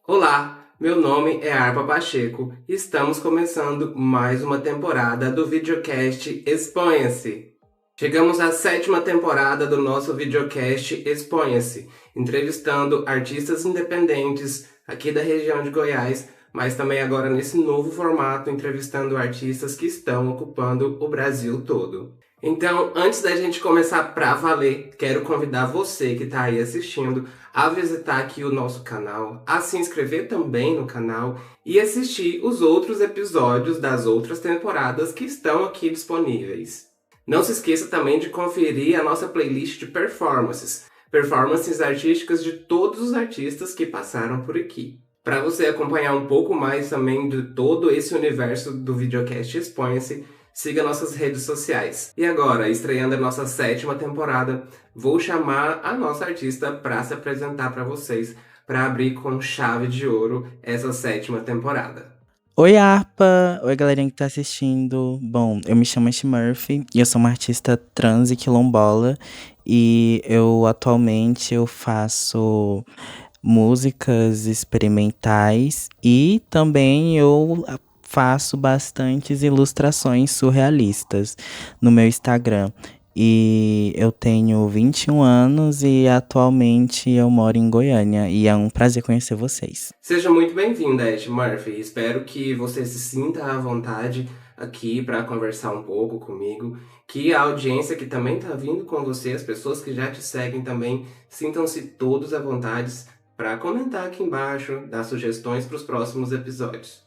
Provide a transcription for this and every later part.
Olá, meu nome é Arpa Pacheco e estamos começando mais uma temporada do videocast Exponha-se. Chegamos à sétima temporada do nosso videocast Exponha-se, entrevistando artistas independentes aqui da região de Goiás, mas também agora nesse novo formato, entrevistando artistas que estão ocupando o Brasil todo. Então, antes da gente começar pra valer, quero convidar você que está aí assistindo a visitar aqui o nosso canal, a se inscrever também no canal e assistir os outros episódios das outras temporadas que estão aqui disponíveis. Não se esqueça também de conferir a nossa playlist de performances artísticas de todos os artistas que passaram por aqui. Para você acompanhar um pouco mais também de todo esse universo do videocast Exponha-se, siga nossas redes sociais. E agora, estreando a nossa sétima temporada, vou chamar a nossa artista para se apresentar para vocês, para abrir com chave de ouro essa sétima temporada. Oi, Arpa! Oi, galerinha que tá assistindo. Bom, eu me chamo Ash Murphy e eu sou uma artista trans e quilombola. E eu atualmente faço músicas experimentais e também eu faço bastantes ilustrações surrealistas no meu Instagram. E eu tenho 21 anos e atualmente eu moro em Goiânia e é um prazer conhecer vocês. Seja muito bem-vinda, Ed Murphy. Espero que você se sinta à vontade aqui para conversar um pouco comigo, que a audiência que também está vindo com você, as pessoas que já te seguem também, sintam-se todos à vontade para comentar aqui embaixo, dar sugestões para os próximos episódios.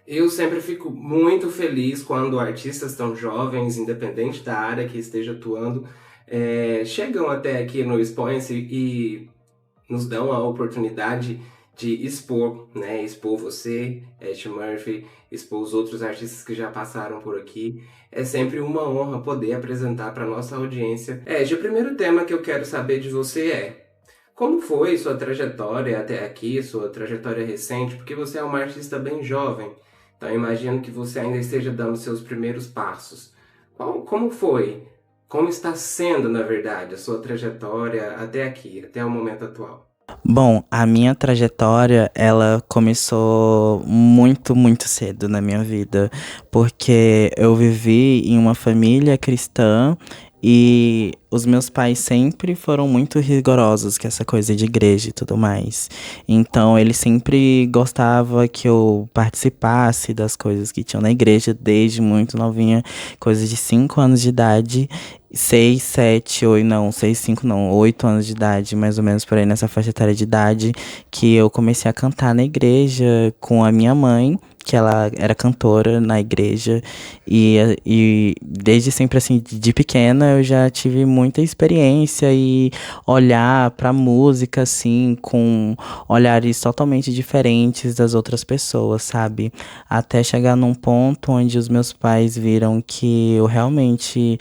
Eu sempre fico muito feliz quando artistas tão jovens, independente da área que esteja atuando, chegam até aqui no Expõe-se e nos dão a oportunidade de expor, né? Expor você, Ed Murphy, expor os outros artistas que já passaram por aqui. É sempre uma honra poder apresentar para nossa audiência. Ed, o primeiro tema que eu quero saber de você é: como foi sua trajetória até aqui, sua trajetória recente? Porque você é uma artista bem jovem, então eu imagino que você ainda esteja dando seus primeiros passos. Como foi? Como está sendo, na verdade, a sua trajetória até aqui, até o momento atual? Bom, a minha trajetória, ela começou muito cedo na minha vida, porque eu vivi em uma família cristã e os meus pais sempre foram muito rigorosos com essa coisa de igreja e tudo mais. Então, eles sempre gostavam que eu participasse das coisas que tinham na igreja desde muito novinha, coisas de 5 anos de idade. 6, 7, 8, não, 6, 5, não, 8 anos de idade, mais ou menos por aí nessa faixa etária de idade, que eu comecei a cantar na igreja com a minha mãe, que ela era cantora na igreja, e desde sempre, assim, de pequena, eu já tive muita experiência e olhar pra música, assim, com olhares totalmente diferentes das outras pessoas, sabe? Até chegar num ponto onde os meus pais viram que eu realmente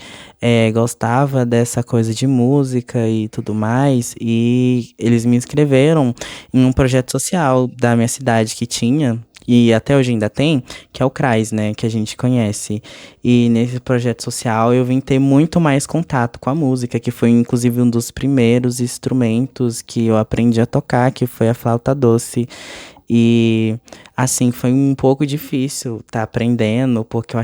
gostava dessa coisa de música e tudo mais, e eles me inscreveram em um projeto social da minha cidade que tinha, e até hoje ainda tem, que é o CRAS, né, que a gente conhece. E nesse projeto social eu vim ter muito mais contato com a música, que foi inclusive um dos primeiros instrumentos que eu aprendi a tocar, que foi a flauta doce. E assim, foi um pouco difícil tá aprendendo, porque eu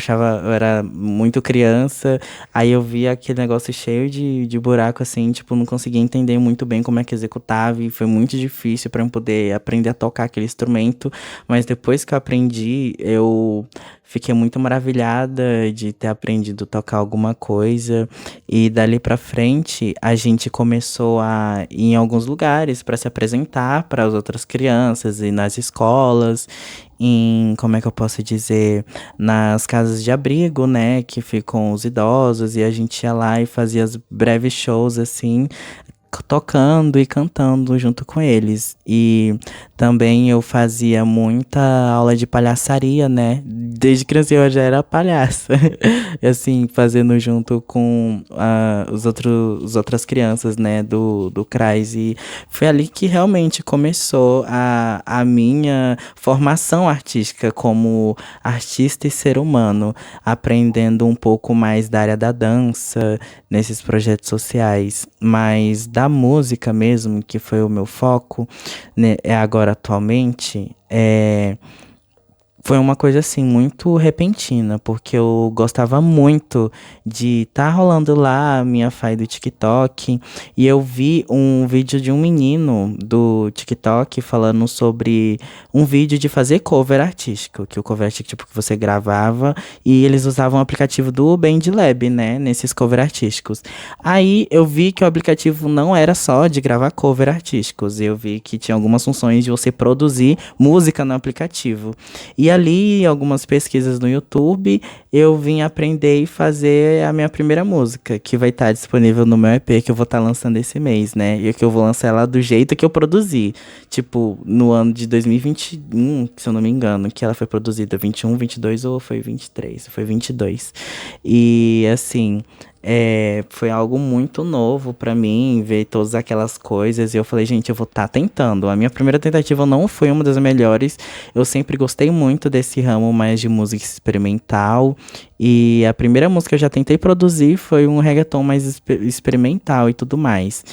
era muito criança, aí eu via aquele negócio cheio de buraco, assim, tipo, não conseguia entender muito bem como é que executava, e foi muito difícil para eu poder aprender a tocar aquele instrumento, mas depois que eu aprendi, eu fiquei muito maravilhada de ter aprendido a tocar alguma coisa, e dali pra frente, a gente começou a ir em alguns lugares para se apresentar para as outras crianças e nas escolas, em, como é que eu posso dizer, nas casas de abrigo, né, que ficam os idosos, e a gente ia lá e fazia os breves shows, assim, tocando e cantando junto com eles. E também eu fazia muita aula de palhaçaria, né? Desde criança eu já era palhaça. E assim, fazendo junto com as outras crianças, né? Do CRAS. E foi ali que realmente começou a minha formação artística como artista e ser humano. Aprendendo um pouco mais da área da dança nesses projetos sociais. Mas da música mesmo, que foi o meu foco, né, é agora atualmente, foi uma coisa assim muito repentina, porque eu gostava muito de estar rolando lá a minha fai do TikTok e eu vi um vídeo de um menino do TikTok falando sobre um vídeo de fazer cover artístico, que o cover artístico tipo que você gravava e eles usavam o aplicativo do BandLab, né, nesses cover artísticos. Aí eu vi que o aplicativo não era só de gravar cover artísticos, eu vi que tinha algumas funções de você produzir música no aplicativo. E ali, algumas pesquisas no YouTube, eu vim aprender e fazer a minha primeira música, que vai estar disponível no meu EP, que eu vou estar lançando esse mês, né? E que eu vou lançar ela do jeito que eu produzi. Tipo, no ano de 2021, se eu não me engano, que ela foi produzida 21, 22 ou foi 23? Foi 22. E assim, foi algo muito novo pra mim, ver todas aquelas coisas. E eu falei, gente, eu vou estar tentando. A minha primeira tentativa não foi uma das melhores. Eu sempre gostei muito desse ramo mais de música experimental. E a primeira música que eu já tentei produzir foi um reggaeton mais experimental e tudo mais.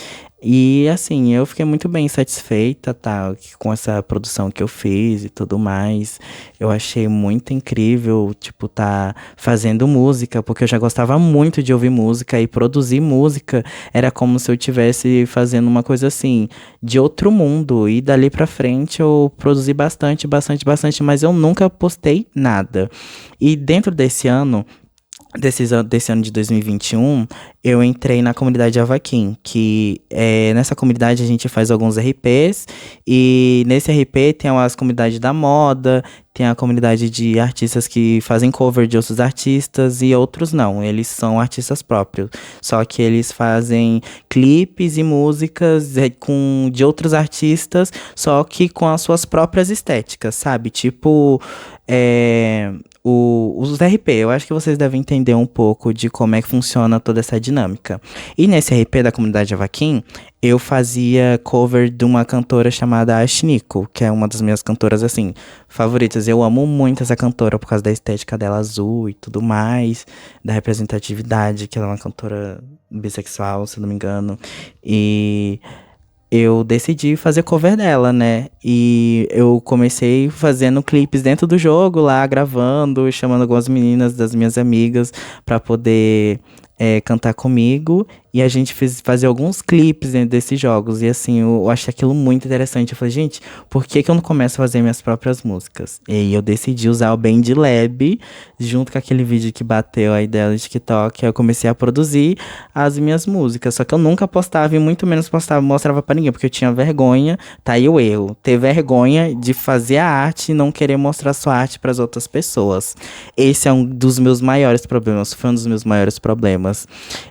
E assim, eu fiquei muito bem satisfeita, tá, com essa produção que eu fiz e tudo mais. Eu achei muito incrível, tipo, tá fazendo música, porque eu já gostava muito de ouvir música e produzir música era como se eu estivesse fazendo uma coisa assim, de outro mundo. E dali pra frente eu produzi bastante, bastante, bastante, mas eu nunca postei nada. E dentro desse ano, desse ano de 2021, eu entrei na comunidade Avaquim, que nessa comunidade a gente faz alguns RPs, e nesse RP tem as comunidades da moda, tem a comunidade de artistas que fazem cover de outros artistas e outros não, eles são artistas próprios, só que eles fazem clipes e músicas de outros artistas, só que com as suas próprias estéticas, sabe? Tipo, os RP, eu acho que vocês devem entender um pouco de como é que funciona toda essa dinâmica. E nesse RP da comunidade Avaquim, eu fazia cover de uma cantora chamada Ashniko, que é uma das minhas cantoras, assim, favoritas. Eu amo muito essa cantora por causa da estética dela azul e tudo mais, da representatividade, que ela é uma cantora bissexual, se não me engano. E eu decidi fazer cover dela, né? E eu comecei fazendo clipes dentro do jogo lá, gravando, chamando algumas meninas das minhas amigas pra poder cantar comigo. E a gente fez fazer alguns clipes dentro desses jogos. E assim, eu achei aquilo muito interessante. Eu falei, gente, por que que eu não começo a fazer minhas próprias músicas? E aí eu decidi usar o BandLab, junto com aquele vídeo que bateu a ideia do TikTok. Eu comecei a produzir as minhas músicas. Só que eu nunca postava e muito menos postava, mostrava pra ninguém, porque eu tinha vergonha. Tá aí o erro. Ter vergonha de fazer a arte e não querer mostrar sua arte pras outras pessoas. Esse é um dos meus maiores problemas. Foi um dos meus maiores problemas.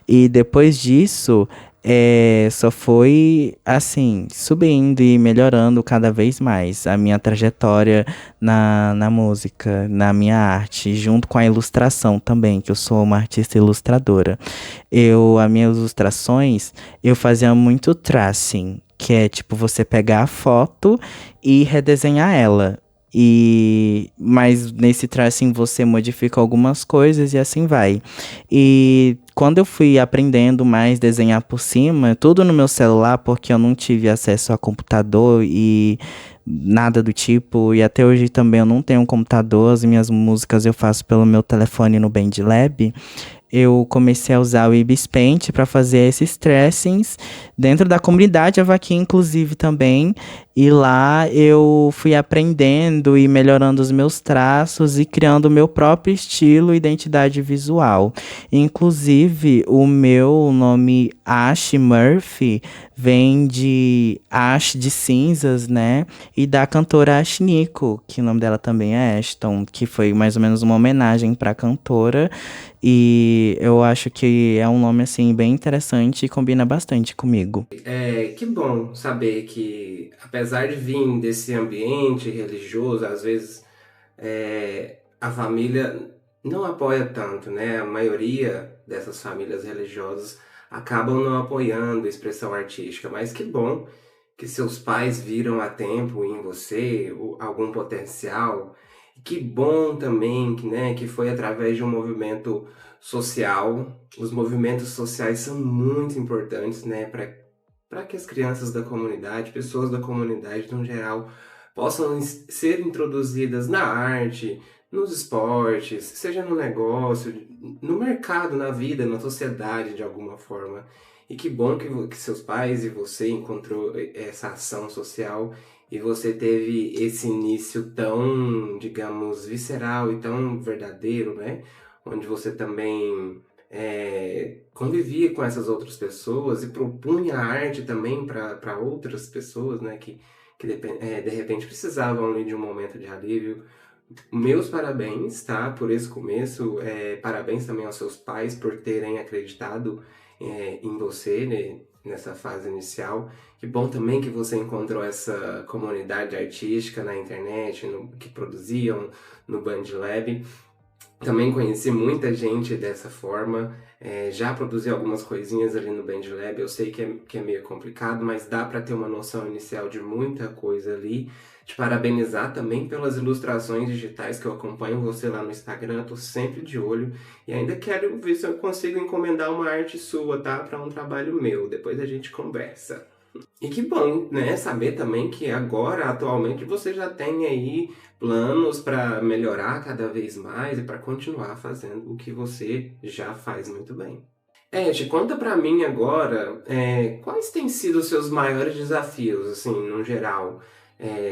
E depois disso, só foi assim, subindo e melhorando cada vez mais a minha trajetória na música, na minha arte, junto com a ilustração também, que eu sou uma artista ilustradora. As minhas ilustrações, eu fazia muito tracing, que é tipo você pegar a foto e redesenhar ela. Mas nesse tracing você modifica algumas coisas e assim vai. E quando eu fui aprendendo mais desenhar por cima, tudo no meu celular, porque eu não tive acesso a computador e nada do tipo, e até hoje também eu não tenho um computador, as minhas músicas eu faço pelo meu telefone no BandLab. Eu comecei a usar o Ibis Paint para fazer esses tracings dentro da comunidade Avaquim, inclusive também. E lá eu fui aprendendo e melhorando os meus traços e criando o meu próprio estilo e identidade visual. Inclusive, o meu nome Ash Murphy vem de Ash de cinzas, né? E da cantora Ashniko, que o nome dela também é Ashton, que foi mais ou menos uma homenagem para a cantora. E eu acho que é um nome, assim, bem interessante e combina bastante comigo. Que bom saber que, apesar de vir desse ambiente religioso, às vezes a família não apoia tanto, né? A maioria dessas famílias religiosas acabam não apoiando a expressão artística, mas que bom que seus pais viram a tempo em você algum potencial. E que bom também que, né, que foi através de um movimento social. Os movimentos sociais são muito importantes, né, para para que as crianças da comunidade, pessoas da comunidade no geral, possam ser introduzidas na arte, nos esportes, seja no negócio, no mercado, na vida, na sociedade de alguma forma. E que bom que seus pais e você encontrou essa ação social e você teve esse início tão, digamos, visceral e tão verdadeiro, né? Onde você também convivia com essas outras pessoas e propunha arte também para outras pessoas, né? Que de repente precisavam ali de um momento de alívio. Meus parabéns, tá? Por esse começo. Parabéns também aos seus pais por terem acreditado em você, né, nessa fase inicial. Que bom também que você encontrou essa comunidade artística na internet, que produziam no Band Lab. Também conheci muita gente dessa forma, já produzi algumas coisinhas ali no BandLab, eu sei que é meio complicado, mas dá para ter uma noção inicial de muita coisa ali. Te parabenizar também pelas ilustrações digitais que eu acompanho você lá no Instagram, eu tô sempre de olho e ainda quero ver se eu consigo encomendar uma arte sua, tá? Para um trabalho meu, depois a gente conversa. E que bom, né? Saber também que agora, atualmente, você já tem aí planos para melhorar cada vez mais e para continuar fazendo o que você já faz muito bem. Te conta pra mim agora, quais têm sido os seus maiores desafios, assim, no geral?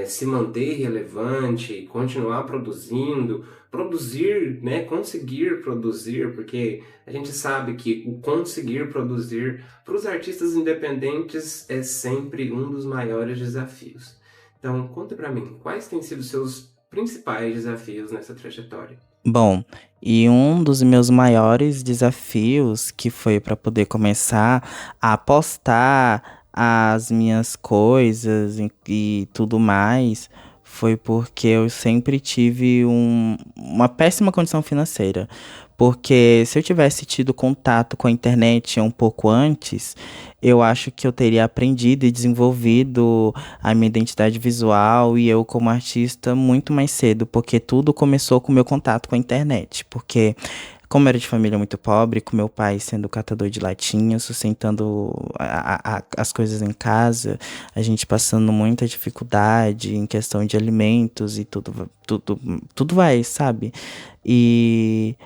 Se manter relevante, continuar produzindo, produzir, né? Conseguir produzir, porque a gente sabe que o conseguir produzir para os artistas independentes é sempre um dos maiores desafios. Então, conta pra mim, quais têm sido os seus principais desafios nessa trajetória? Bom, e um dos meus maiores desafios, que foi para poder começar a postar as minhas coisas e tudo mais, foi porque eu sempre tive uma péssima condição financeira. Porque se eu tivesse tido contato com a internet um pouco antes, eu acho que eu teria aprendido e desenvolvido a minha identidade visual e eu como artista muito mais cedo, porque tudo começou com o meu contato com a internet. Porque como eu era de família muito pobre, com meu pai sendo catador de latinha, sustentando as coisas em casa, a gente passando muita dificuldade em questão de alimentos e tudo vai, sabe? E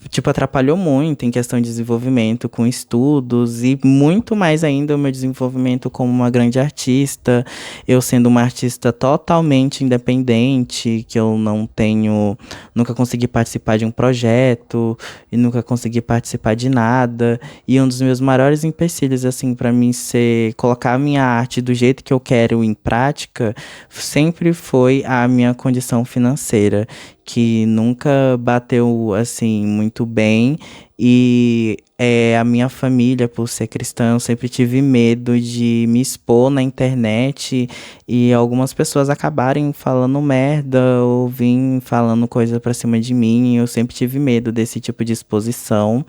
tipo, atrapalhou muito em questão de desenvolvimento com estudos e muito mais ainda o meu desenvolvimento como uma grande artista. Eu sendo uma artista totalmente independente, que eu não tenho, nunca consegui participar de um projeto e nunca consegui participar de nada. E um dos meus maiores empecilhos, assim, para mim ser colocar a minha arte do jeito que eu quero em prática, sempre foi a minha condição financeira que nunca bateu assim muito bem e a minha família, por ser cristã, eu sempre tive medo de me expor na internet e algumas pessoas acabarem falando merda ou vim falando coisa pra cima de mim. Eu sempre tive medo desse tipo de exposição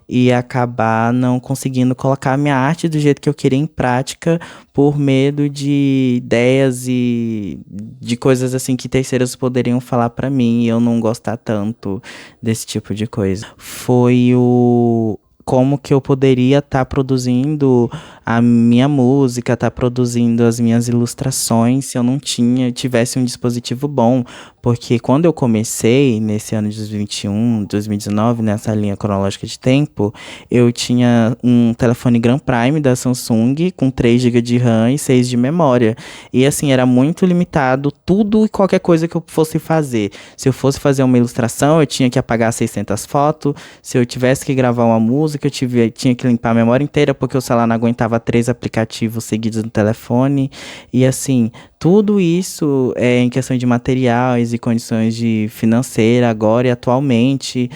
e acabar não conseguindo colocar a minha arte do jeito que eu queria em prática por medo de ideias e de coisas assim que terceiros poderiam falar pra mim e eu não gostar tanto desse tipo de coisa. Foi o como que eu poderia estar produzindo a minha música, estar produzindo as minhas ilustrações se eu não tivesse um dispositivo bom, porque quando eu comecei nesse ano de 2021, 2019, nessa linha cronológica de tempo, eu tinha um telefone Grand Prime da Samsung com 3 GB de RAM e 6 de memória. E assim, era muito limitado tudo e qualquer coisa que eu fosse fazer. Se eu fosse fazer uma ilustração, eu tinha que apagar 600 fotos. Se eu tivesse que gravar uma música, tinha que limpar a memória inteira, porque o celular não aguentava 3 aplicativos seguidos no telefone. E assim, tudo isso em questão de materiais e condições de financeira agora e atualmente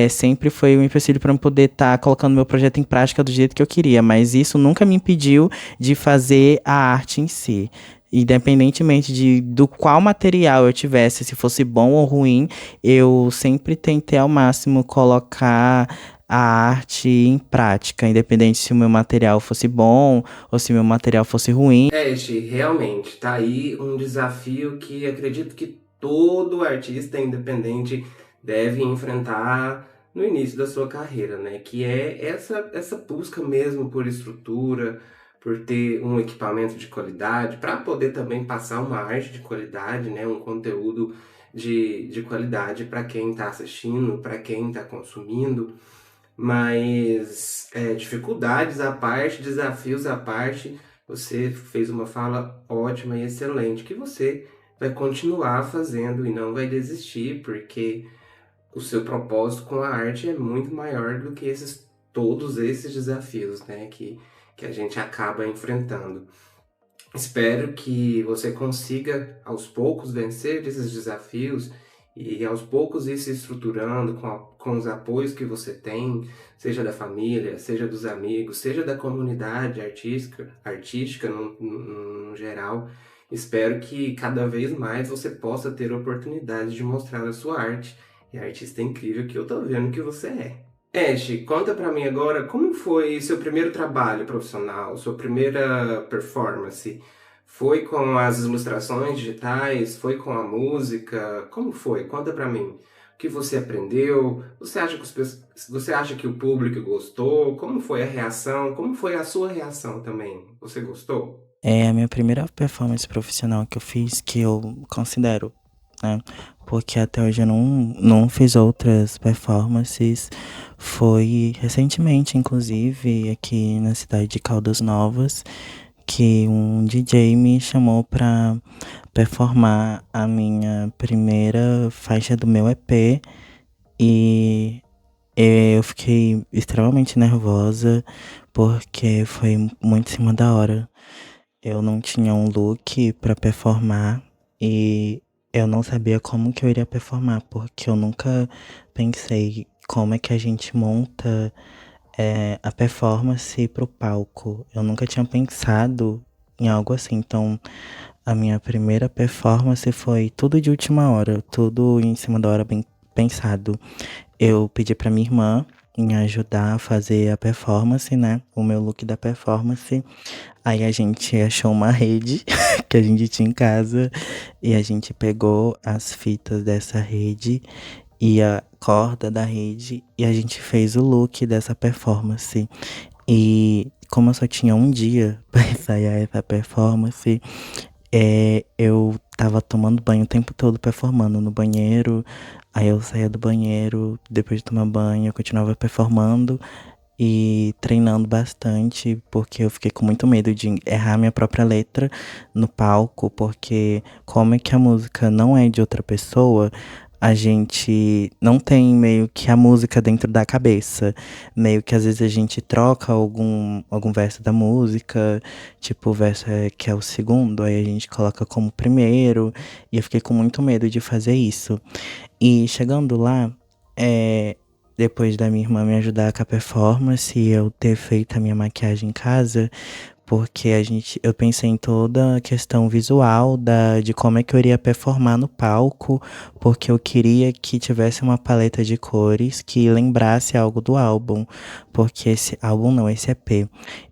sempre foi um empecilho para eu poder estar colocando meu projeto em prática do jeito que eu queria, mas isso nunca me impediu de fazer a arte em si. Independentemente do qual material eu tivesse, se fosse bom ou ruim, eu sempre tentei ao máximo colocar a arte em prática, independente se o meu material fosse bom ou se o meu material fosse ruim. Gi, realmente, tá aí um desafio que acredito que todo artista independente deve enfrentar no início da sua carreira, né? Que é essa busca mesmo por estrutura, por ter um equipamento de qualidade, para poder também passar uma arte de qualidade, né? Um conteúdo de qualidade para quem está assistindo, para quem está consumindo. Mas dificuldades à parte, desafios à parte, você fez uma fala ótima e excelente, que você vai continuar fazendo e não vai desistir, porque o seu propósito com a arte é muito maior do que todos esses desafios, né, que a gente acaba enfrentando. Espero que você consiga aos poucos vencer esses desafios e aos poucos ir se estruturando com os apoios que você tem, seja da família, seja dos amigos, seja da comunidade artística no geral. Espero que cada vez mais você possa ter oportunidade de mostrar a sua arte e a artista incrível que eu tô vendo que você é. Ash, conta pra mim agora como foi seu primeiro trabalho profissional, sua primeira performance? Foi com as ilustrações digitais? Foi com a música? Como foi? Conta pra mim. O que você aprendeu? Você acha que o público gostou? Como foi a reação? Como foi a sua reação também? Você gostou? É a minha primeira performance profissional que eu fiz, que eu considero, né? Porque até hoje eu não fiz outras performances. Foi recentemente, inclusive, aqui na cidade de Caldas Novas, que um DJ me chamou pra performar a minha primeira faixa do meu EP. E eu fiquei extremamente nervosa, porque foi muito em cima da hora. Eu não tinha um look pra performar e eu não sabia como que eu iria performar, porque eu nunca pensei como é que a gente monta a performance pro palco. Eu nunca tinha pensado em algo assim. Então, a minha primeira performance foi tudo de última hora, tudo em cima da hora, bem pensado. Eu pedi pra minha irmã me ajudar a fazer a performance, né? O meu look da performance. Aí a gente achou uma rede que a gente tinha em casa e a gente pegou as fitas dessa rede e a corda da rede e a gente fez o look dessa performance. E como eu só tinha um dia pra ensaiar essa performance, eu tava tomando banho o tempo todo performando no banheiro. Aí eu saía do banheiro, depois de tomar banho, eu continuava performando e treinando bastante, porque eu fiquei com muito medo de errar minha própria letra no palco, porque como é que a música não é de outra pessoa, a gente não tem meio que a música dentro da cabeça. Meio que às vezes a gente troca algum verso da música, tipo o verso que é o segundo, aí a gente coloca como primeiro, e eu fiquei com muito medo de fazer isso. E chegando lá, é, depois da minha irmã me ajudar com a performance e eu ter feito a minha maquiagem em casa, porque eu pensei em toda a questão visual de como é que eu iria performar no palco, porque eu queria que tivesse uma paleta de cores que lembrasse algo do álbum, porque esse álbum não, esse EP.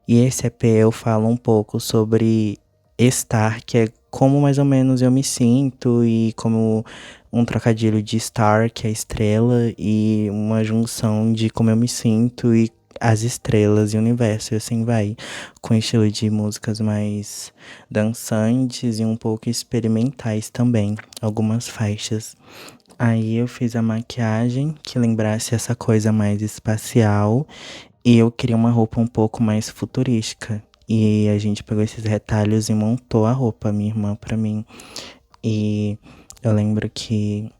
E esse EP eu falo um pouco sobre estar, que é como mais ou menos eu me sinto e como um trocadilho de star, que é estrela, e uma junção de como eu me sinto e as estrelas e o universo, e assim vai, com estilo de músicas mais dançantes e um pouco experimentais também, algumas faixas. Aí eu fiz a maquiagem que lembrasse essa coisa mais espacial e eu queria uma roupa um pouco mais futurística. E a gente pegou esses retalhos e montou a roupa, minha irmã pra mim. E eu lembro que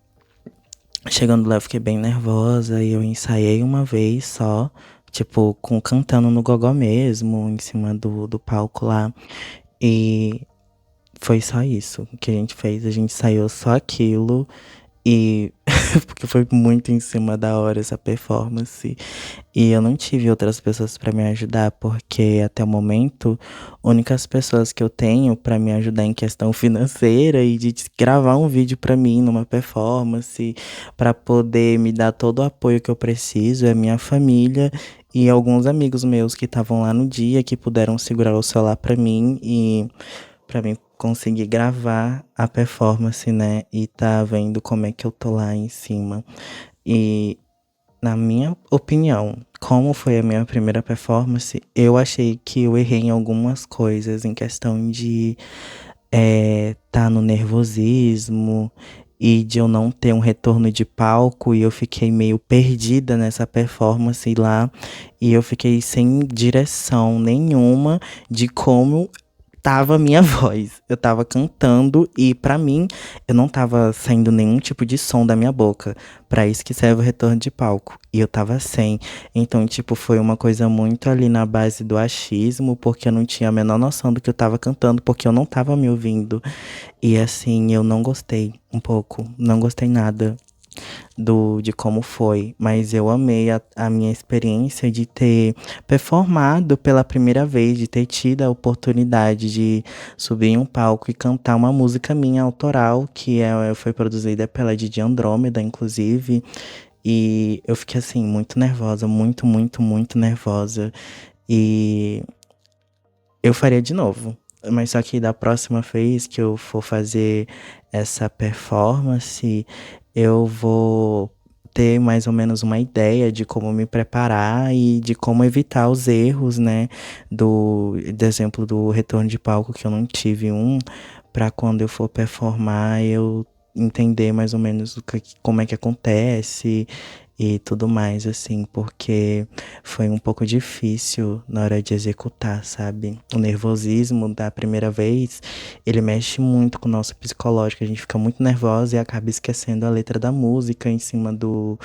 chegando lá eu fiquei bem nervosa e eu ensaiei uma vez só, tipo, cantando no gogó mesmo, em cima do palco lá. E foi só isso que a gente fez, a gente ensaiou só aquilo. E porque foi muito em cima da hora essa performance. E eu não tive outras pessoas pra me ajudar, porque até o momento, únicas pessoas que eu tenho pra me ajudar em questão financeira e de gravar um vídeo pra mim numa performance, pra poder me dar todo o apoio que eu preciso, é minha família e alguns amigos meus que estavam lá no dia, que puderam segurar o celular pra mim e pra mim conseguir gravar a performance, né? E tá vendo como é que eu tô lá em cima. E Na minha opinião, como foi a minha primeira performance, eu achei que eu errei em algumas coisas, em questão de tá no nervosismo e de eu não ter um retorno de palco, e eu fiquei meio perdida nessa performance lá, e eu fiquei sem direção nenhuma de como tava a minha voz. Eu tava cantando e pra mim eu não tava saindo nenhum tipo de som da minha boca. Pra isso que serve o retorno de palco. E eu tava sem. Então, tipo, foi uma coisa muito ali na base do achismo, porque eu não tinha a menor noção do que eu tava cantando, porque eu não tava me ouvindo. E assim, eu não gostei um pouco, não gostei nada de como foi, mas eu amei a minha experiência de ter performado pela primeira vez, de ter tido a oportunidade de subir em um palco e cantar uma música minha autoral, foi produzida pela Didi Andrômeda, inclusive, e eu fiquei assim, muito nervosa, muito, muito, muito nervosa, e eu faria de novo. Mas só que da próxima vez que eu for fazer essa performance, eu vou ter mais ou menos uma ideia de como me preparar e de como evitar os erros, né? Do exemplo do retorno de palco, que eu não tive um, para quando eu for performar eu entender mais ou menos como é que acontece e tudo mais, assim, porque foi um pouco difícil na hora de executar, sabe? O nervosismo da primeira vez, ele mexe muito com o nosso psicológico, a gente fica muito nervosa e acaba esquecendo a letra da música em cima do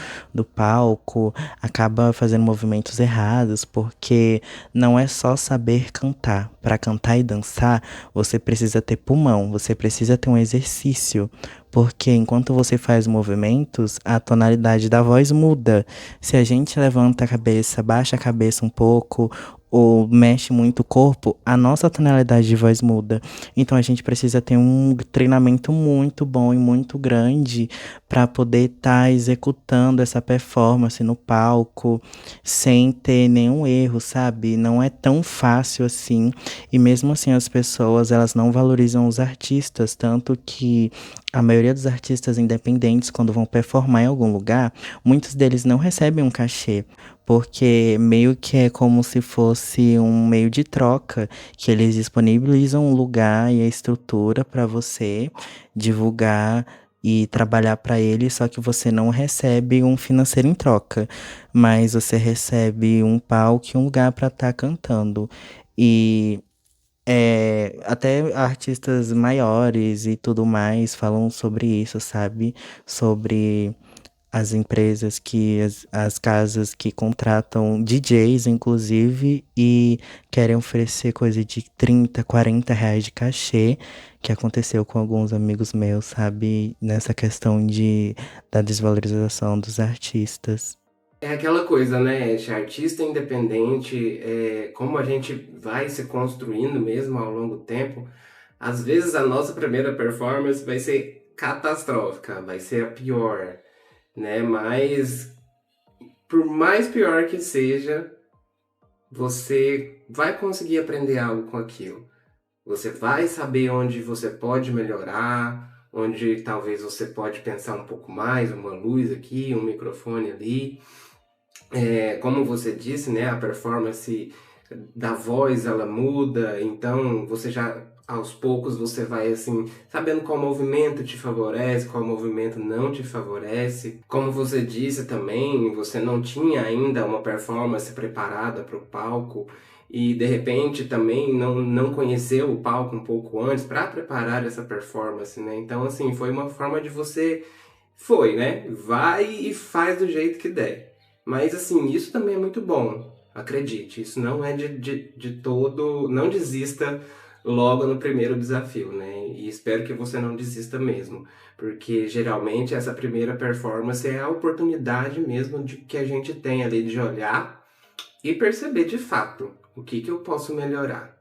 palco, acaba fazendo movimentos errados, porque não é só saber cantar. Para cantar e dançar, você precisa ter pulmão, você precisa ter um exercício, porque enquanto você faz movimentos, a tonalidade da voz muda. Se a gente levanta a cabeça, baixa a cabeça um pouco, ou mexe muito o corpo, a nossa tonalidade de voz muda. Então a gente precisa ter um treinamento muito bom e muito grande para poder estar executando essa performance no palco sem ter nenhum erro, sabe? Não é tão fácil assim. E mesmo assim as pessoas, elas não valorizam os artistas, tanto que a maioria dos artistas independentes, quando vão performar em algum lugar, muitos deles não recebem um cachê, porque meio que é como se fosse um meio de troca, que eles disponibilizam um lugar e a estrutura para você divulgar e trabalhar para eles, só que você não recebe um financeiro em troca, mas você recebe um palco e um lugar para estar cantando. E até artistas maiores e tudo mais falam sobre isso, sabe? Sobre as empresas as casas que contratam DJs, inclusive, e querem oferecer coisa de 30, 40 reais de cachê, que aconteceu com alguns amigos meus, sabe? Nessa questão da desvalorização dos artistas. É aquela coisa, né? Esse artista independente, como a gente vai se construindo mesmo ao longo do tempo, às vezes a nossa primeira performance vai ser catastrófica, vai ser a pior, né? Mas por mais pior que seja, você vai conseguir aprender algo com aquilo. Você vai saber onde você pode melhorar, onde talvez você pode pensar um pouco mais, uma luz aqui, um microfone ali. Como você disse, né, a performance da voz ela muda, então você já aos poucos você vai assim sabendo qual movimento te favorece, qual movimento não te favorece. Como você disse também, você não tinha ainda uma performance preparada para o palco e de repente também não conheceu o palco um pouco antes para preparar essa performance, né? Então assim foi uma forma de você né? Vai e faz do jeito que der. Mas assim, isso também é muito bom. Acredite, isso não é de todo. Não desista logo no primeiro desafio, né? E espero que você não desista mesmo. Porque geralmente essa primeira performance é a oportunidade mesmo de que a gente tem ali de olhar e perceber de fato o que eu posso melhorar.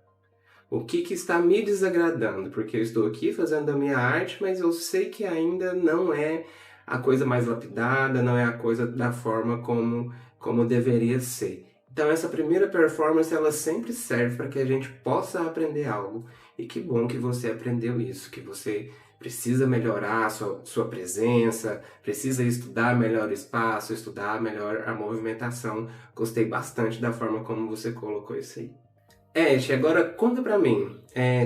O que está me desagradando? Porque eu estou aqui fazendo a minha arte, mas eu sei que ainda não é a coisa mais lapidada, não é a coisa da forma como deveria ser. Então essa primeira performance ela sempre serve para que a gente possa aprender algo. E que bom que você aprendeu isso, que você precisa melhorar a sua presença, precisa estudar melhor o espaço, estudar melhor a movimentação. Gostei bastante da forma como você colocou isso aí. Ash, agora conta pra mim,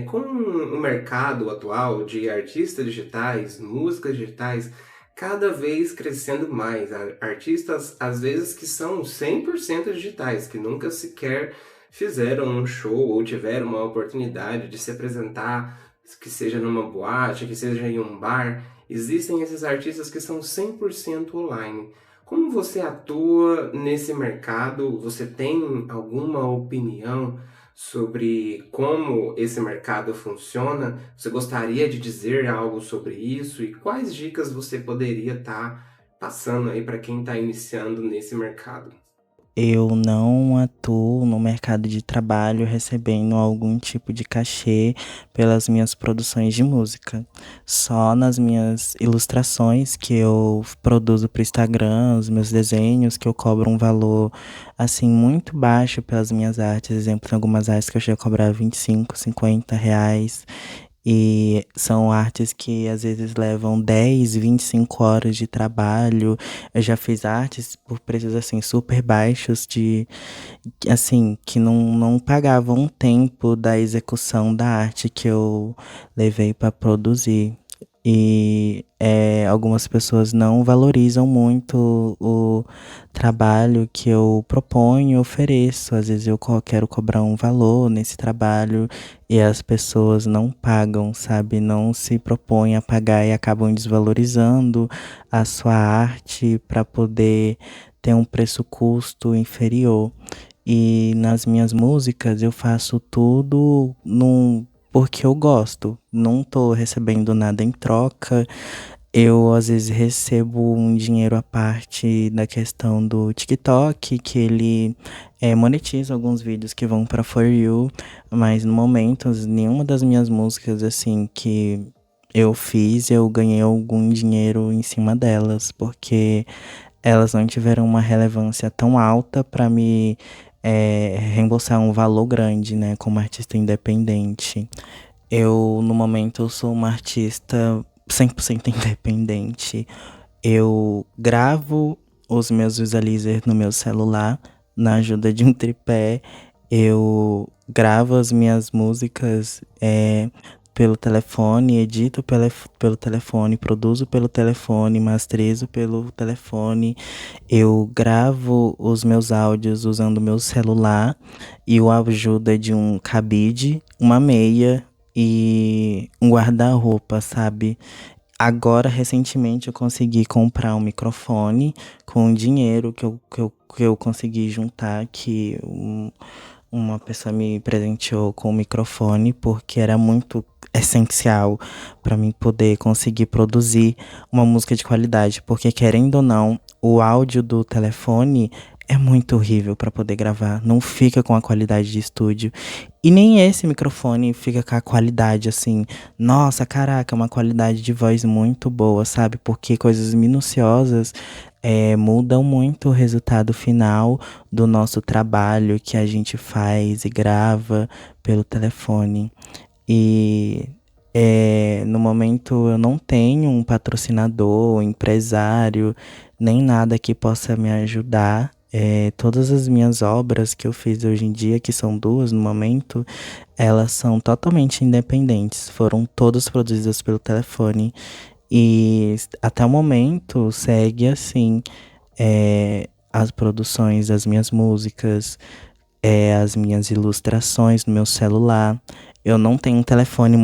com o mercado atual de artistas digitais, músicas digitais, cada vez crescendo mais, artistas às vezes que são 100% digitais, que nunca sequer fizeram um show ou tiveram uma oportunidade de se apresentar, que seja numa boate, que seja em um bar, existem esses artistas que são 100% online. Como você atua nesse mercado? Você tem alguma opinião sobre como esse mercado funciona? Você gostaria de dizer algo sobre isso? E quais dicas você poderia estar passando aí para quem está iniciando nesse mercado? Eu não atuo no mercado de trabalho recebendo algum tipo de cachê pelas minhas produções de música. Só nas minhas ilustrações que eu produzo para o Instagram, os meus desenhos, que eu cobro um valor assim muito baixo pelas minhas artes. Exemplo, tem algumas artes que eu chego a cobrar 25, R$ 50. E são artes que às vezes levam 10, 25 horas de trabalho. Eu já fiz artes por preços assim super baixos assim, que não pagavam o tempo da execução da arte que eu levei para produzir. E algumas pessoas não valorizam muito o trabalho que eu proponho e ofereço. Às vezes eu quero cobrar um valor nesse trabalho e as pessoas não pagam, sabe? Não se propõem a pagar e acabam desvalorizando a sua arte para poder ter um preço-custo inferior. E nas minhas músicas eu faço tudo porque eu gosto. Não tô recebendo nada em troca. Eu às vezes recebo um dinheiro à parte da questão do TikTok, que ele monetiza alguns vídeos que vão para For You, mas no momento nenhuma das minhas músicas assim que eu fiz, eu ganhei algum dinheiro em cima delas, porque elas não tiveram uma relevância tão alta para me reembolsar um valor grande, né, como artista independente. Eu, no momento, eu sou uma artista 100% independente. Eu gravo os meus visualizers no meu celular, na ajuda de um tripé. Eu gravo as minhas músicas pelo telefone, edito pelo telefone, produzo pelo telefone, masterizo pelo telefone. Eu gravo os meus áudios usando o meu celular e a ajuda de um cabide, uma meia e um guarda-roupa, sabe? Agora, recentemente, eu consegui comprar um microfone com o dinheiro que eu consegui juntar, uma pessoa me presenteou com o microfone, porque era muito essencial para mim poder conseguir produzir uma música de qualidade, porque querendo ou não, o áudio do telefone é muito horrível para poder gravar, não fica com a qualidade de estúdio. E nem esse microfone fica com a qualidade assim, nossa, caraca, uma qualidade de voz muito boa, sabe? Porque coisas minuciosas mudam muito o resultado final do nosso trabalho que a gente faz e grava pelo telefone. E no momento eu não tenho um patrocinador, um empresário, nem nada que possa me ajudar. Todas as minhas obras que eu fiz hoje em dia, que são duas no momento, elas são totalmente independentes. Foram todas produzidas pelo telefone. E até o momento segue assim, as produções das minhas músicas, as minhas ilustrações no meu celular. Eu não tenho um telefone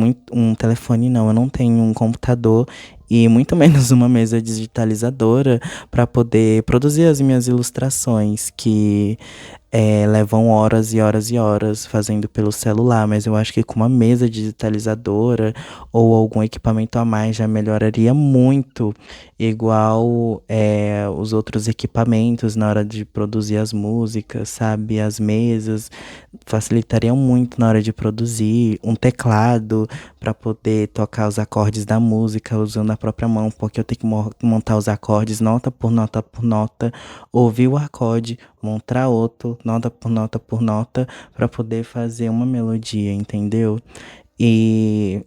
não, eu não tenho um computador e muito menos uma mesa digitalizadora para poder produzir as minhas ilustrações, que levam horas e horas e horas fazendo pelo celular, mas eu acho que com uma mesa digitalizadora ou algum equipamento a mais já melhoraria muito, igual os outros equipamentos na hora de produzir as músicas, sabe? As mesas facilitariam muito na hora de produzir, um teclado para poder tocar os acordes da música usando a própria mão, porque eu tenho que montar os acordes nota por nota por nota, ouvir o acorde, montar outro, nota por nota, para poder fazer uma melodia, entendeu? E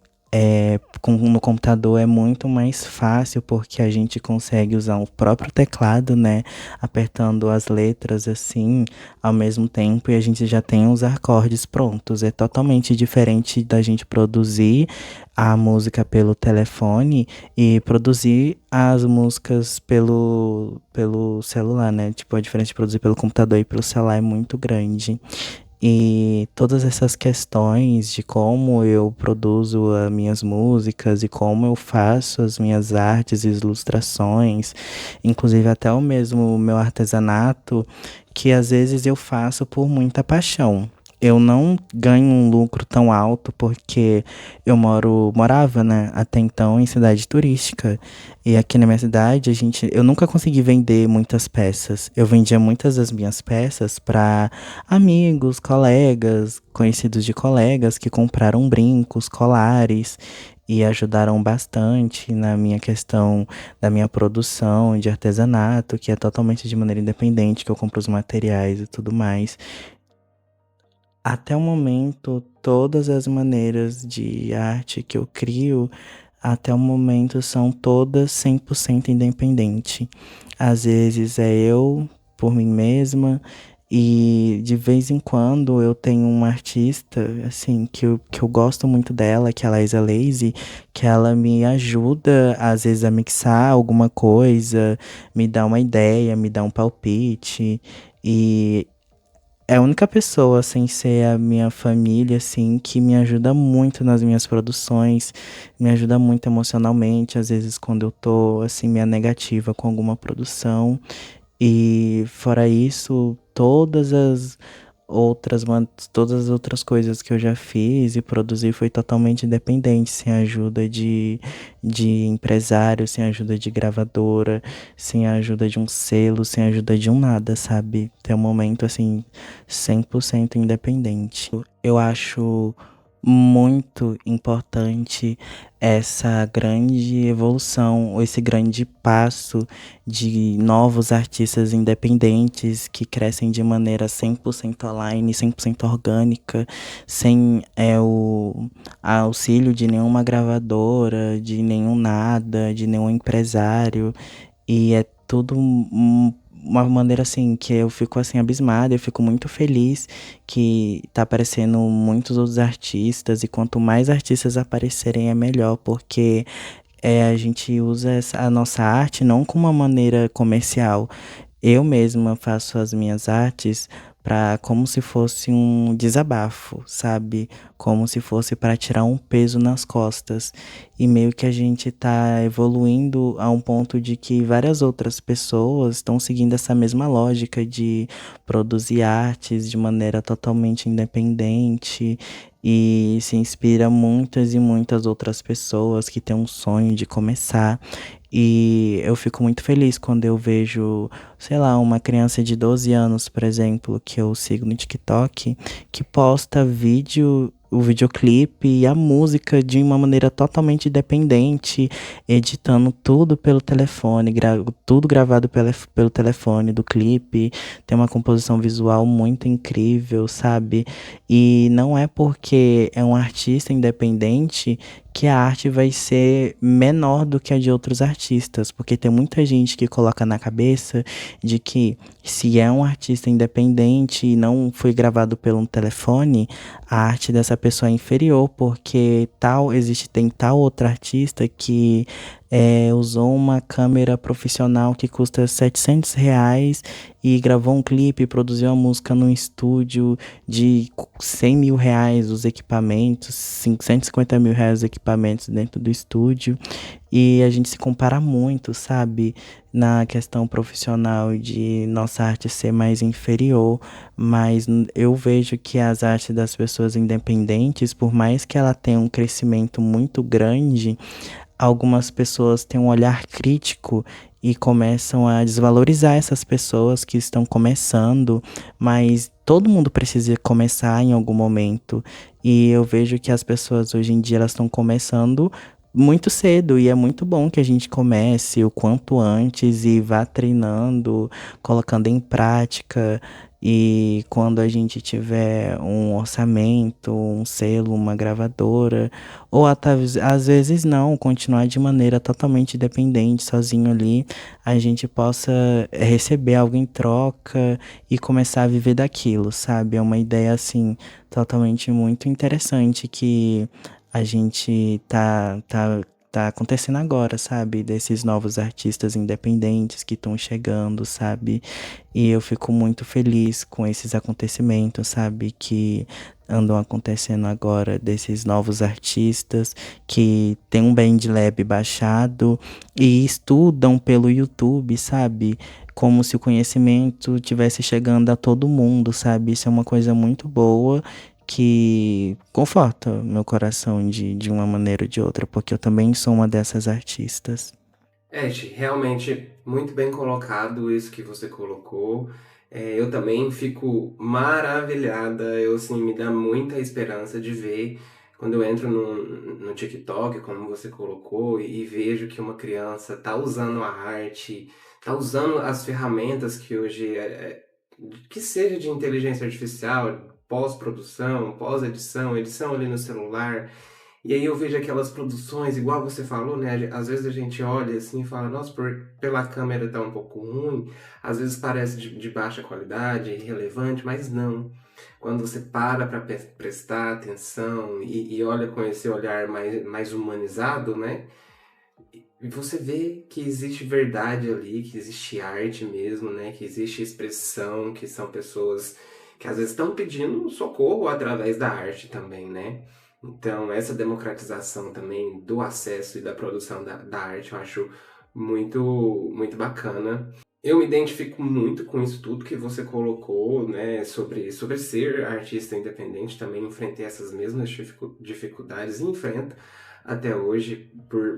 No computador é muito mais fácil porque a gente consegue usar o próprio teclado, né? Apertando as letras assim ao mesmo tempo e a gente já tem os acordes prontos. É totalmente diferente da gente produzir a música pelo telefone e produzir as músicas pelo celular, né? Tipo, a diferença de produzir pelo computador e pelo celular é muito grande. E todas essas questões de como eu produzo as minhas músicas e como eu faço as minhas artes e ilustrações, inclusive até o mesmo meu artesanato, que às vezes eu faço por muita paixão. Eu não ganho um lucro tão alto porque morava, né, até então em cidade turística. E aqui na minha cidade, eu nunca consegui vender muitas peças. Eu vendia muitas das minhas peças para amigos, colegas, conhecidos de colegas que compraram brincos, colares e ajudaram bastante na minha questão da minha produção de artesanato, que é totalmente de maneira independente, que eu compro os materiais e tudo mais. Até o momento, todas as maneiras de arte que eu crio, até o momento, são todas 100% independente. Às vezes é eu, por mim mesma, e de vez em quando eu tenho uma artista, assim, que eu gosto muito dela, que é a Laísa Lazy, que ela me ajuda, às vezes, a mixar alguma coisa, me dá uma ideia, me dá um palpite. E é a única pessoa, sem ser a minha família, assim, que me ajuda muito nas minhas produções, me ajuda muito emocionalmente, às vezes quando eu tô, assim, meio negativa com alguma produção. E fora isso, todas as outras coisas que eu já fiz e produzi foi totalmente independente, sem ajuda de empresário, sem ajuda de gravadora, sem ajuda de um selo, sem ajuda de um nada, sabe? Até o momento, assim, 100% independente. Eu acho muito importante essa grande evolução, esse grande passo de novos artistas independentes que crescem de maneira 100% online, 100% orgânica, sem o auxílio de nenhuma gravadora, de nenhum nada, de nenhum empresário. E é tudo uma maneira assim que eu fico assim abismada, eu fico muito feliz que tá aparecendo muitos outros artistas e quanto mais artistas aparecerem é melhor, porque a gente usa a nossa arte não como uma maneira comercial. Eu mesma faço as minhas artes para como se fosse um desabafo, sabe? Como se fosse para tirar um peso nas costas. E meio que a gente tá evoluindo a um ponto de que várias outras pessoas estão seguindo essa mesma lógica de produzir artes de maneira totalmente independente e se inspira muitas e muitas outras pessoas que têm um sonho de começar. E eu fico muito feliz quando eu vejo, sei lá, uma criança de 12 anos, por exemplo, que eu sigo no TikTok, que posta o videoclipe e a música de uma maneira totalmente independente, editando tudo pelo telefone, tudo gravado pelo telefone do clipe, tem uma composição visual muito incrível, sabe? E não é porque é um artista independente que a arte vai ser menor do que a de outros artistas, porque tem muita gente que coloca na cabeça de que se é um artista independente e não foi gravado pelo telefone, a arte dessa pessoa é inferior, porque tem tal outro artista que usou uma câmera profissional que custa R$ 700 e gravou um clipe, produziu uma música num estúdio de R$ 100.000 os equipamentos, R$ 150.000 os equipamentos dentro do estúdio. E a gente se compara muito, sabe? Na questão profissional de nossa arte ser mais inferior, mas eu vejo que as artes das pessoas independentes, por mais que ela tenha um crescimento muito grande, algumas pessoas têm um olhar crítico e começam a desvalorizar essas pessoas que estão começando, mas todo mundo precisa começar em algum momento. E eu vejo que as pessoas hoje em dia elas estão começando muito cedo e é muito bom que a gente comece o quanto antes e vá treinando, colocando em prática. E quando a gente tiver um orçamento, um selo, uma gravadora, ou até, às vezes não, continuar de maneira totalmente independente, sozinho ali, a gente possa receber algo em troca e começar a viver daquilo, sabe? É uma ideia assim totalmente muito interessante que a gente tá acontecendo agora, sabe? Desses novos artistas independentes que estão chegando, sabe? E eu fico muito feliz com esses acontecimentos, sabe? Que andam acontecendo agora desses novos artistas que tem um BandLab baixado e estudam pelo YouTube, sabe? Como se o conhecimento tivesse chegando a todo mundo, sabe? Isso é uma coisa muito boa que conforta meu coração de uma maneira ou de outra, porque eu também sou uma dessas artistas. Realmente muito bem colocado isso que você colocou. Eu também fico maravilhada, eu assim, me dá muita esperança de ver quando eu entro no TikTok, como você colocou, e vejo que uma criança está usando a arte, está usando as ferramentas que hoje que seja de inteligência artificial, pós-produção, pós-edição, edição ali no celular. E aí eu vejo aquelas produções, igual você falou, né? Às vezes a gente olha assim e fala, nossa, pela câmera tá um pouco ruim, às vezes parece de baixa qualidade, irrelevante, mas não. Quando você para prestar atenção e olha com esse olhar mais humanizado, né? E você vê que existe verdade ali, que existe arte mesmo, né? Que existe expressão, que são pessoas que às vezes estão pedindo socorro através da arte também, né? Então, essa democratização também do acesso e da produção da arte eu acho muito bacana. Eu me identifico muito com isso tudo que você colocou, né, sobre ser artista independente. Também enfrentei essas mesmas dificuldades e enfrento até hoje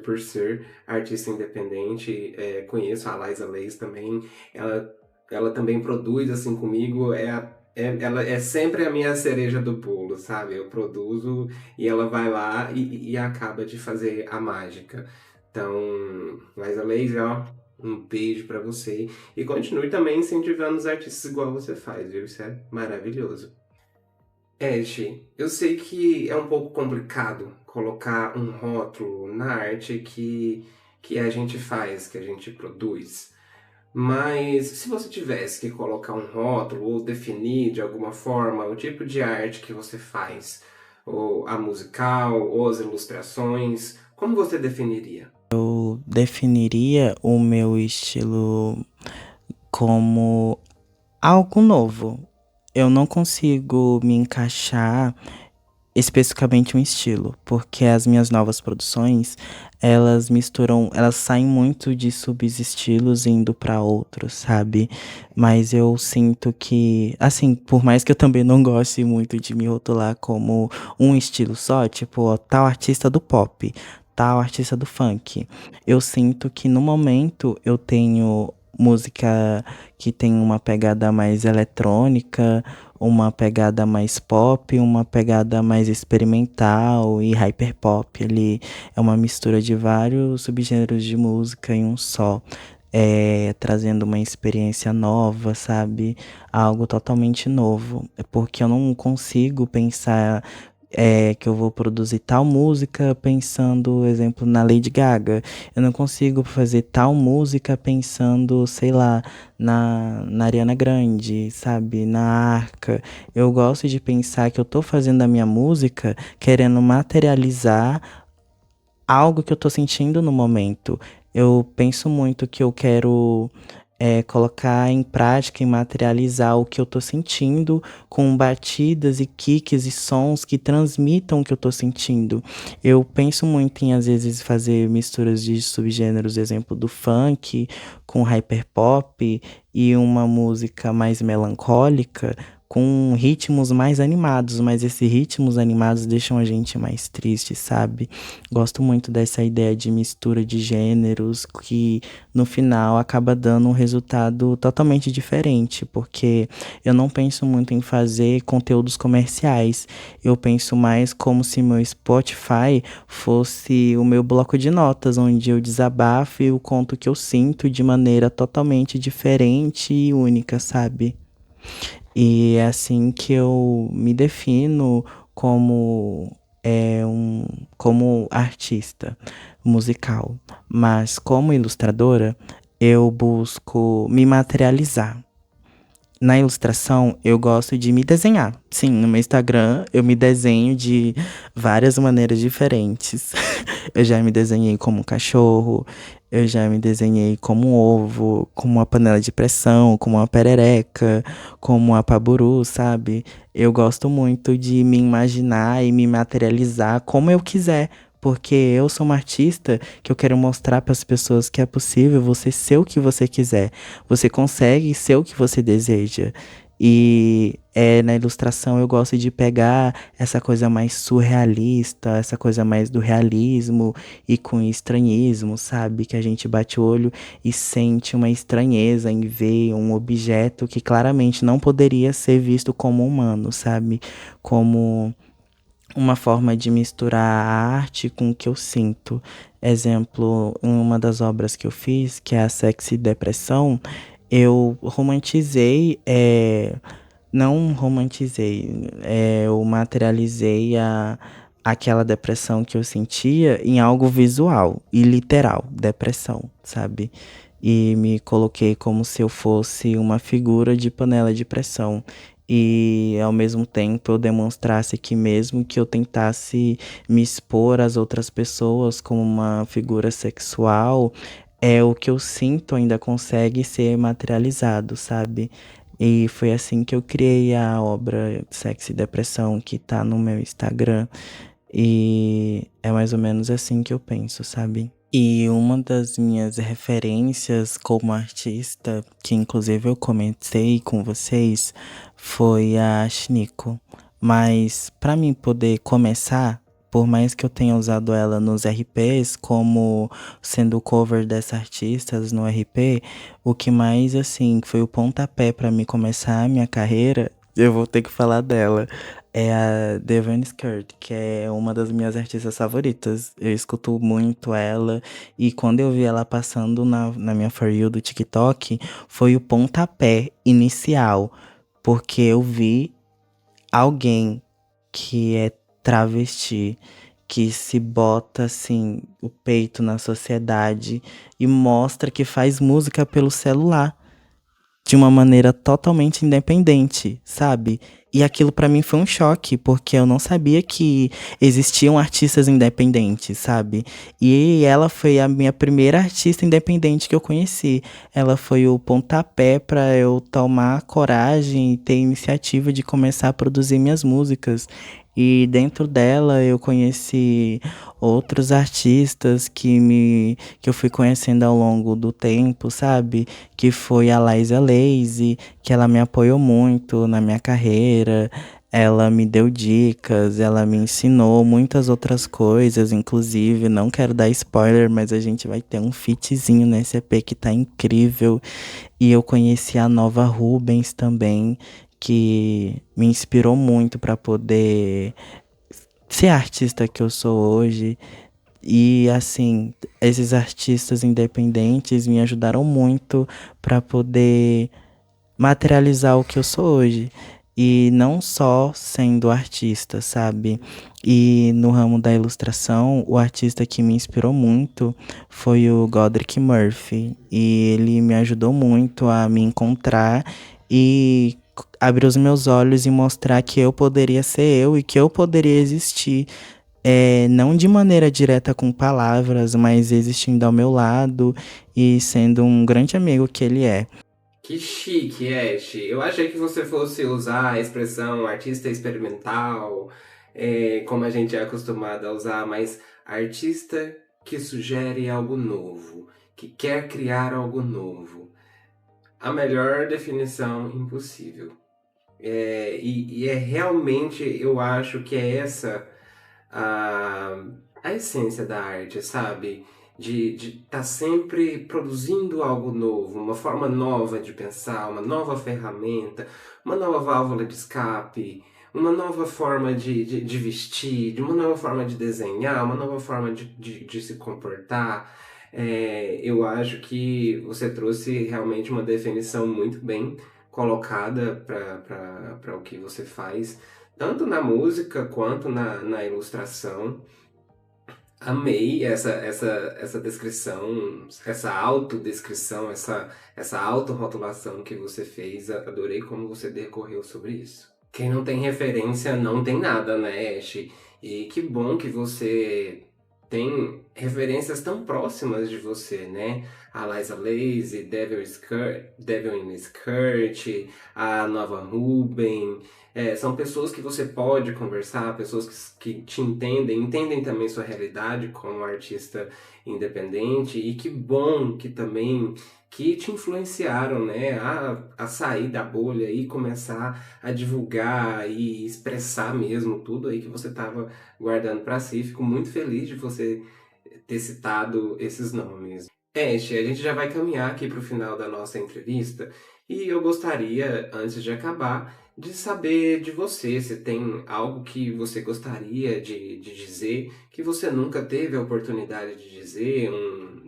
por ser artista independente. Conheço a Liza Leis também, ela também produz assim comigo, ela é sempre a minha cereja do bolo, sabe? Eu produzo e ela vai lá e acaba de fazer a mágica. Então, Liza Leis, ó, um beijo pra você. E continue também incentivando os artistas igual você faz, viu? Isso é maravilhoso. Ed, eu sei que é um pouco complicado colocar um rótulo na arte que a gente faz, que a gente produz. Mas se você tivesse que colocar um rótulo ou definir de alguma forma o tipo de arte que você faz, ou a musical, ou as ilustrações, como você definiria? Eu definiria o meu estilo como algo novo. Eu não consigo me encaixar especificamente um estilo, porque as minhas novas produções, elas misturam, elas saem muito de subestilos indo para outros, sabe? Mas eu sinto que, assim, por mais que eu também não goste muito de me rotular como um estilo só, tipo, ó, tal artista do pop, tal artista do funk, eu sinto que no momento eu tenho música que tem uma pegada mais eletrônica, uma pegada mais pop, uma pegada mais experimental e hyperpop ali. É uma mistura de vários subgêneros de música em um só. Trazendo uma experiência nova, sabe? Algo totalmente novo. É porque eu não consigo pensar que eu vou produzir tal música pensando, exemplo, na Lady Gaga. Eu não consigo fazer tal música pensando, sei lá, na Ariana Grande, sabe? Na Arca. Eu gosto de pensar que eu tô fazendo a minha música querendo materializar algo que eu tô sentindo no momento. Eu penso muito que eu quero colocar em prática e materializar o que eu tô sentindo com batidas e kicks e sons que transmitam o que eu tô sentindo. Eu penso muito em, às vezes, fazer misturas de subgêneros, exemplo, do funk com hyperpop e uma música mais melancólica com ritmos mais animados, mas esses ritmos animados deixam a gente mais triste, sabe? Gosto muito dessa ideia de mistura de gêneros que no final acaba dando um resultado totalmente diferente, porque eu não penso muito em fazer conteúdos comerciais. Eu penso mais como se meu Spotify fosse o meu bloco de notas, onde eu desabafo e eu conto o que eu sinto de maneira totalmente diferente e única, sabe? E é assim que eu me defino como como artista musical. Mas como ilustradora, eu busco me materializar. Na ilustração, eu gosto de me desenhar. Sim, no meu Instagram eu me desenho de várias maneiras diferentes. Eu já me desenhei como um cachorro, eu já me desenhei como um ovo, como uma panela de pressão, como uma perereca, como uma paburu, sabe? Eu gosto muito de me imaginar e me materializar como eu quiser. Porque eu sou uma artista que eu quero mostrar para as pessoas que é possível você ser o que você quiser. Você consegue ser o que você deseja. E na ilustração eu gosto de pegar essa coisa mais surrealista, essa coisa mais do realismo e com estranhismo, sabe? Que a gente bate o olho e sente uma estranheza em ver um objeto que claramente não poderia ser visto como humano, sabe? Como uma forma de misturar a arte com o que eu sinto. Exemplo, em uma das obras que eu fiz, que é a Sexy Depressão, eu romantizei, não romantizei, eu materializei aquela depressão que eu sentia em algo visual e literal, depressão, sabe? E me coloquei como se eu fosse uma figura de panela de pressão. E ao mesmo tempo eu demonstrasse que mesmo que eu tentasse me expor às outras pessoas como uma figura sexual, o que eu sinto ainda consegue ser materializado, sabe? E foi assim que eu criei a obra Sexy Depressão, que tá no meu Instagram. E é mais ou menos assim que eu penso, sabe? E uma das minhas referências como artista, que inclusive eu comentei com vocês, foi a Shiniko. Mas para mim poder começar, por mais que eu tenha usado ela nos RPs como sendo o cover dessa artistas no RP, o que mais assim foi o pontapé para mim começar a minha carreira, eu vou ter que falar dela. É a Devon Skirt, que é uma das minhas artistas favoritas. Eu escuto muito ela. E quando eu vi ela passando na minha For You do TikTok, foi o pontapé inicial. Porque eu vi alguém que é travesti, que se bota assim, o peito na sociedade e mostra que faz música pelo celular de uma maneira totalmente independente, sabe? E aquilo pra mim foi um choque, porque eu não sabia que existiam artistas independentes, sabe? E ela foi a minha primeira artista independente que eu conheci. Ela foi o pontapé pra eu tomar coragem e ter iniciativa de começar a produzir minhas músicas. E dentro dela eu conheci outros artistas que eu fui conhecendo ao longo do tempo, sabe? Que foi a Liza Lazy, que ela me apoiou muito na minha carreira. Ela me deu dicas, ela me ensinou muitas outras coisas, inclusive, não quero dar spoiler, mas a gente vai ter um featzinho nesse EP que tá incrível. E eu conheci a Nova Rubens também, que me inspirou muito para poder ser a artista que eu sou hoje. E assim, esses artistas independentes me ajudaram muito para poder materializar o que eu sou hoje. E não só sendo artista, sabe? E no ramo da ilustração, o artista que me inspirou muito foi o Godric Murphy. E ele me ajudou muito a me encontrar e abrir os meus olhos e mostrar que eu poderia ser eu e que eu poderia existir não de maneira direta com palavras, mas existindo ao meu lado e sendo um grande amigo que ele é. Que chique, Ash. Eu achei que você fosse usar a expressão artista experimental, como a gente é acostumado a usar, mas artista que sugere algo novo, que quer criar algo novo. A melhor definição impossível. E é realmente, eu acho que é essa a, a essência da arte, sabe? De estar sempre produzindo algo novo, uma forma nova de pensar, uma nova ferramenta, uma nova válvula de escape, uma nova forma de vestir, de uma nova forma de desenhar, uma nova forma de se comportar. Eu acho que você trouxe realmente uma definição muito bem colocada para o que você faz, tanto na música quanto na ilustração. Amei essa descrição, essa autodescrição, essa autorrotulação que você fez. Adorei como você decorreu sobre isso. Quem não tem referência não tem nada, né, Ash? E que bom que você tem referências tão próximas de você, né? A Liza Lazy, Devil in a Skirt, a Nova Ruben. São pessoas que você pode conversar, pessoas que te entendem também sua realidade como artista independente, e que bom que também que te influenciaram, né, a sair da bolha e começar a divulgar e expressar mesmo tudo aí que você estava guardando para si. Fico muito feliz de você ter citado esses nomes. Ash, a gente já vai caminhar aqui para o final da nossa entrevista e eu gostaria, antes de acabar, de saber de você, se tem algo que você gostaria de dizer, que você nunca teve a oportunidade de dizer,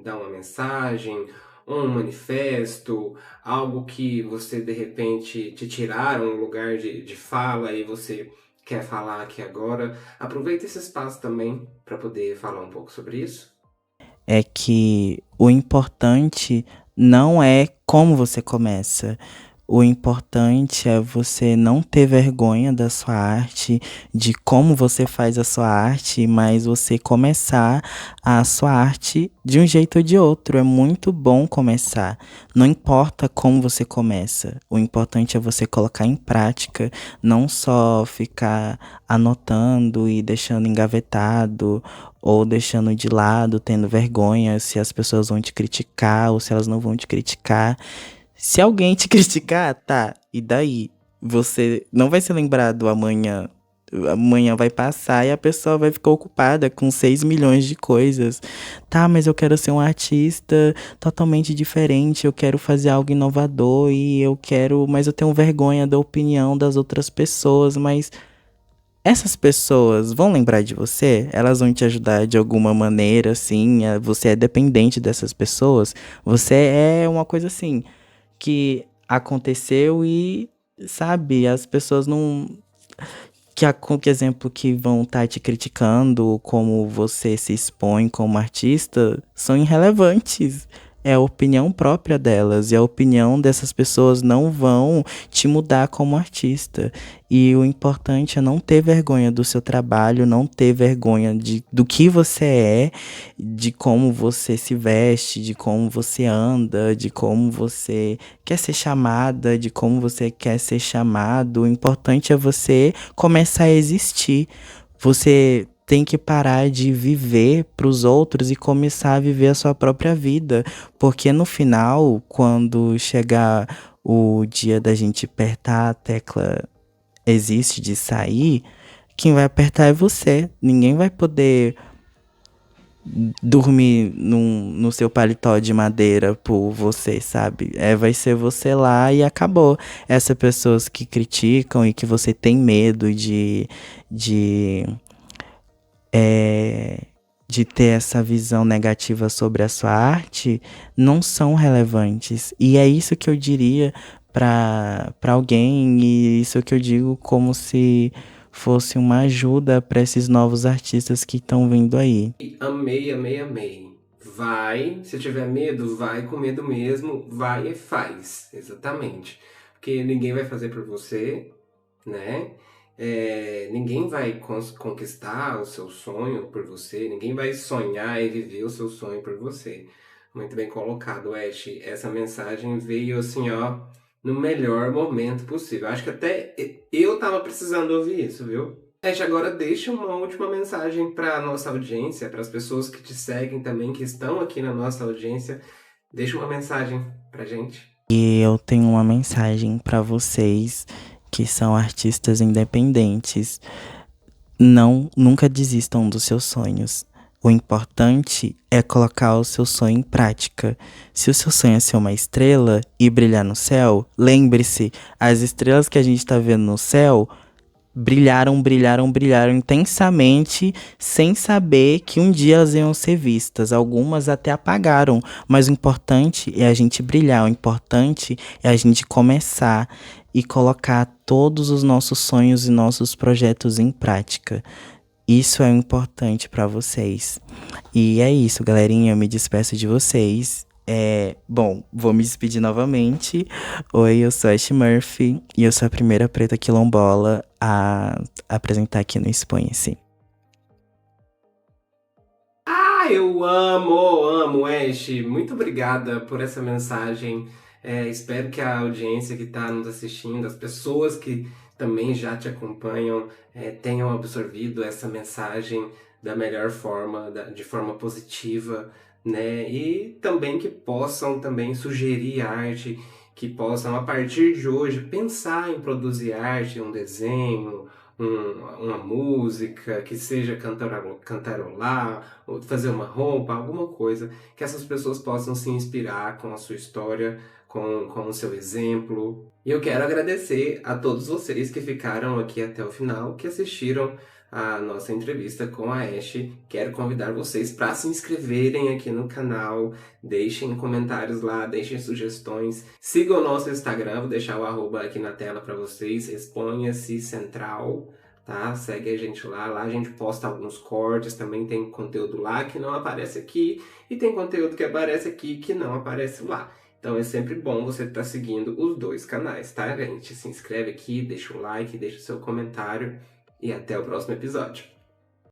dar uma mensagem, um manifesto, algo que você de repente te tiraram um lugar de fala e você quer falar aqui agora. Aproveita esse espaço também para poder falar um pouco sobre isso. É que o importante não é como você começa. O importante é você não ter vergonha da sua arte, de como você faz a sua arte, mas você começar a sua arte de um jeito ou de outro. É muito bom começar. Não importa como você começa. O importante é você colocar em prática, não só ficar anotando e deixando engavetado ou deixando de lado, tendo vergonha se as pessoas vão te criticar ou se elas não vão te criticar. Se alguém te criticar, tá, e daí? Você não vai ser lembrado amanhã. Amanhã vai passar e a pessoa vai ficar ocupada com 6 milhões de coisas. Tá, mas eu quero ser um artista totalmente diferente, eu quero fazer algo inovador mas eu tenho vergonha da opinião das outras pessoas, mas essas pessoas vão lembrar de você? Elas vão te ajudar de alguma maneira, assim? Você é dependente dessas pessoas? Você é uma coisa assim que aconteceu e, sabe, as pessoas não. Que exemplo que vão estar te criticando, como você se expõe como artista, são irrelevantes. É a opinião própria delas, e a opinião dessas pessoas não vão te mudar como artista. E o importante é não ter vergonha do seu trabalho, não ter vergonha do que você é, de como você se veste, de como você anda, de como você quer ser chamada, de como você quer ser chamado. O importante é você começar a existir. Você tem que parar de viver para os outros e começar a viver a sua própria vida. Porque no final, quando chegar o dia da gente apertar a tecla existe de sair, quem vai apertar é você. Ninguém vai poder dormir no seu paletó de madeira por você, sabe? Vai ser você lá e acabou. Essas pessoas que criticam e que você tem medo de ter essa visão negativa sobre a sua arte, não são relevantes. E é isso que eu diria para alguém, e isso que eu digo como se fosse uma ajuda para esses novos artistas que estão vindo aí. Amei, amei, amei. Vai, se tiver medo, vai com medo mesmo, vai e faz, exatamente. Porque ninguém vai fazer por você, né? Ninguém vai conquistar o seu sonho por você, ninguém vai sonhar e viver o seu sonho por você. Muito bem colocado, Ash. Essa mensagem veio assim, ó, no melhor momento possível. Acho que até eu tava precisando ouvir isso, viu? Ash, agora deixa uma última mensagem para nossa audiência, para as pessoas que te seguem também, que estão aqui na nossa audiência. Deixa uma mensagem pra gente. E eu tenho uma mensagem para vocês que são artistas independentes. Nunca desistam dos seus sonhos. O importante é colocar o seu sonho em prática. Se o seu sonho é ser uma estrela e brilhar no céu, lembre-se, as estrelas que a gente está vendo no céu brilharam, brilharam, brilharam intensamente, sem saber que um dia elas iam ser vistas. Algumas até apagaram, mas o importante é a gente brilhar, o importante é a gente começar e colocar todos os nossos sonhos e nossos projetos em prática. Isso é importante para vocês. E é isso, galerinha. Eu me despeço de vocês. Bom, vou me despedir novamente. Oi, eu sou Ash Murphy e eu sou a primeira preta quilombola a apresentar aqui no Exponha-se. Eu amo, Ash. Muito obrigada por essa mensagem. Espero que a audiência que está nos assistindo, as pessoas que também já te acompanham, tenham absorvido essa mensagem da melhor forma, de forma positiva, né? E também que possam também sugerir arte, que possam, a partir de hoje, pensar em produzir arte, um desenho, uma música, que seja cantarolar, ou fazer uma roupa, alguma coisa, que essas pessoas possam se inspirar com a sua história, com o seu exemplo. E eu quero agradecer a todos vocês que ficaram aqui até o final, que assistiram a nossa entrevista com a Ash. Quero convidar vocês para se inscreverem aqui no canal, deixem comentários lá, deixem sugestões, sigam o nosso Instagram, vou deixar o arroba aqui na tela para vocês, Exponha-se Central, tá? Segue a gente lá a gente posta alguns cortes, também tem conteúdo lá que não aparece aqui, e tem conteúdo que aparece aqui que não aparece lá. Então é sempre bom você estar seguindo os dois canais, tá, gente? Se inscreve aqui, deixa o like, deixa o seu comentário e até o próximo episódio.